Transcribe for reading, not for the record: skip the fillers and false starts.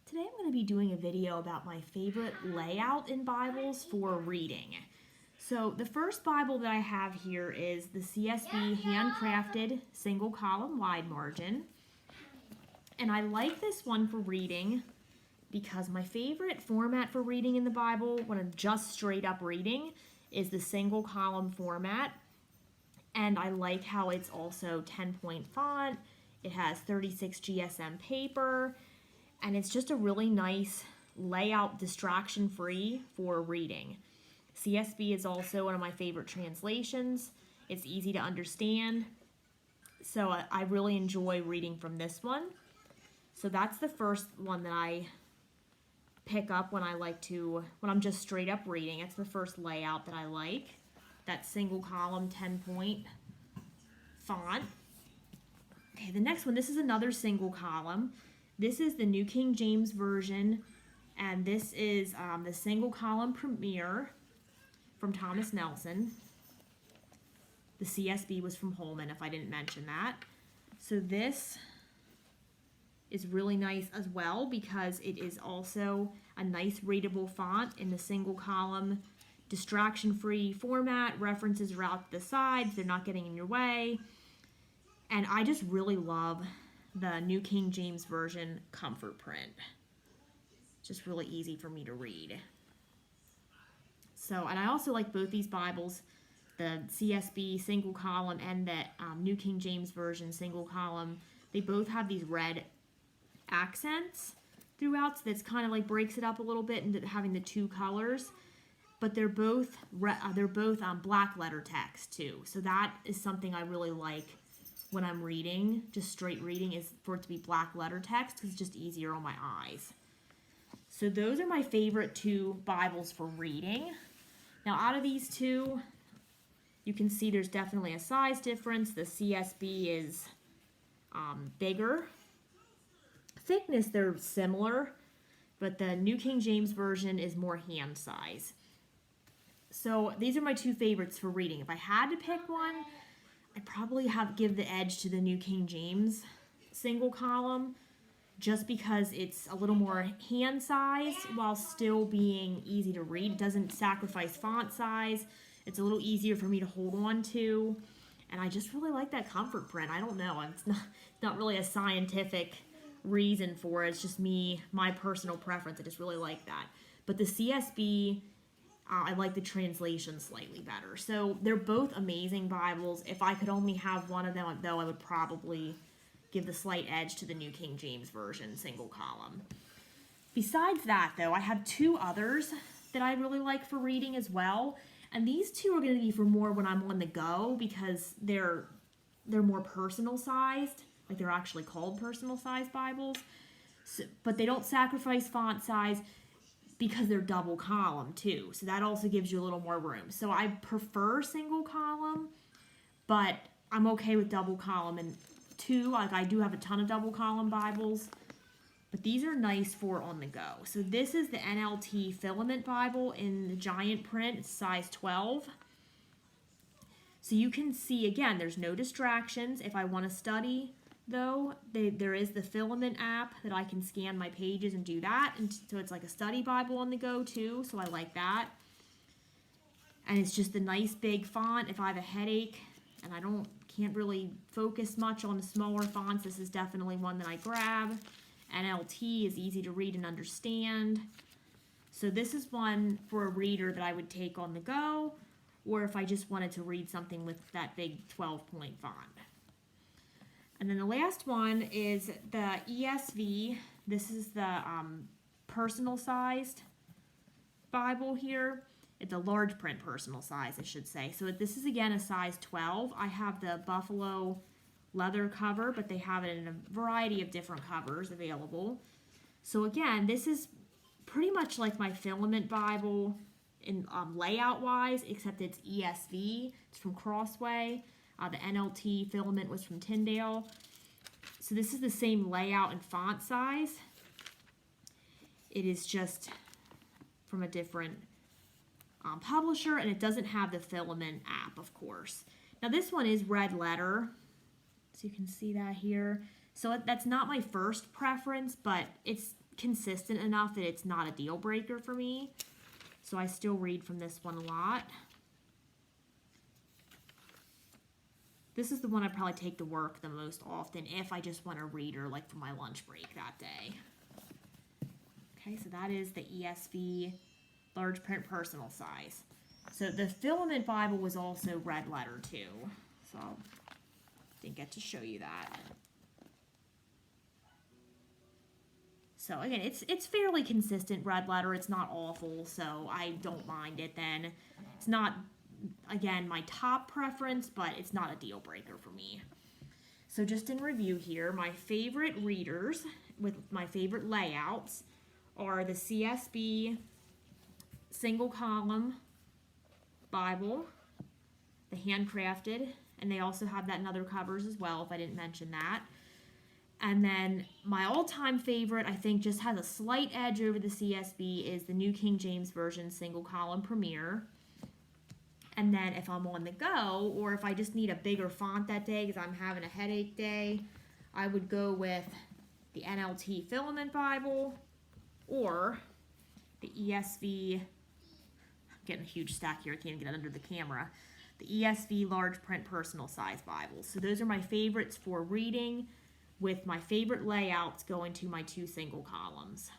Today I'm going to be doing a video about my favorite layout in Bibles for reading. So the first Bible that I have here is the CSB handcrafted single column wide margin. And I like this one for reading because my favorite format for reading in the Bible, when I'm just straight up reading, is the single column format. And I like how it's also 10-point font. It has 36 GSM paper. And it's just a really nice layout, distraction-free for reading. CSB is also one of my favorite translations. It's easy to understand. So I really enjoy reading from this one. So that's the first one that I pick up when I'm just straight up reading. It's the first layout that I like. That single column 10-point font. Okay, the next one, this is another single column. This is the New King James Version, and this is the single column Premier from Thomas Nelson. The CSB was from Holman, if I didn't mention that. So this is really nice as well because it is also a nice readable font in the single column, distraction-free format. References are out the sides, they're not getting in your way. And I just really love the New King James Version comfort print. It's just really easy for me to read. So, and I also like both these Bibles, the CSB single column and the New King James Version single column. They both have these red accents throughout, so that's kind of like breaks it up a little bit into having the two colors. But they're both black letter text too. So that is something I really like when I'm reading, just straight reading, is for it to be black letter text because it's just easier on my eyes. So those are my favorite two Bibles for reading. Now out of these two, you can see there's definitely a size difference. The CSB is bigger. Thickness, they're similar, but the New King James Version is more hand size. So these are my two favorites for reading. If I had to pick one, I'd probably give the edge to the New King James single column just because it's a little more hand size while still being easy to read. It doesn't sacrifice font size. It's a little easier for me to hold on to. And I just really like that comfort print. I don't know. It's not really a scientific reason for it. It's just my personal preference. I just really like that. But the CSB, I like the translation slightly better. So they're both amazing Bibles. If I could only have one of them, though, I would probably give the slight edge to the New King James Version single column. Besides that, though, I have two others that I really like for reading as well. And these two are going to be for more when I'm on the go because they're more personal sized. Like they're actually called personal sized Bibles. So, but they don't sacrifice font size because they're double column too. So that also gives you a little more room. So I prefer single column, but I'm okay with double column. And two, like I do have a ton of double column Bibles, but these are nice for on the go. So this is the NLT Filament Bible in the giant print, it's size 12. So you can see, again, there's no distractions. If I want to study, though, there is the Filament app that I can scan my pages and do that. And so it's like a study Bible on the go, too. So I like that. And it's just a nice big font. If I have a headache and I can't really focus much on the smaller fonts, this is definitely one that I grab. NLT is easy to read and understand. So this is one for a reader that I would take on the go, or if I just wanted to read something with that big 12-point font. And then the last one is the ESV. This is the personal sized Bible here. It's a large print personal size, I should say. So this is, again, a size 12. I have the buffalo leather cover, but they have it in a variety of different covers available. So again, this is pretty much like my Filament Bible in layout-wise, except it's ESV. It's from Crossway. The NLT Filament was from Tyndale. So this is the same layout and font size. It is just from a different publisher, and it doesn't have the Filament app, of course. Now this one is red letter, so you can see that here. So that's not my first preference, but it's consistent enough that it's not a deal breaker for me. So I still read from this one a lot. This is the one I probably take to work the most often if I just want a reader like for my lunch break that day. Okay, so that is the ESV large print personal size. So the Filament Bible was also red letter too. So didn't get to show you that. So again, it's fairly consistent red letter. It's not awful, so I don't mind it then. It's not, again, my top preference, but it's not a deal breaker for me. So just in review here, my favorite readers with my favorite layouts are the CSB single column Bible, the handcrafted, and they also have that in other covers as well, if I didn't mention that. And then my all-time favorite, I think just has a slight edge over the CSB, is the New King James Version single column Premier. And then if I'm on the go, or if I just need a bigger font that day because I'm having a headache day, I would go with the NLT Filament Bible or the ESV, I'm getting a huge stack here, I can't get it under the camera, the ESV large print personal size Bibles. So those are my favorites for reading, with my favorite layouts going to my 2 single columns.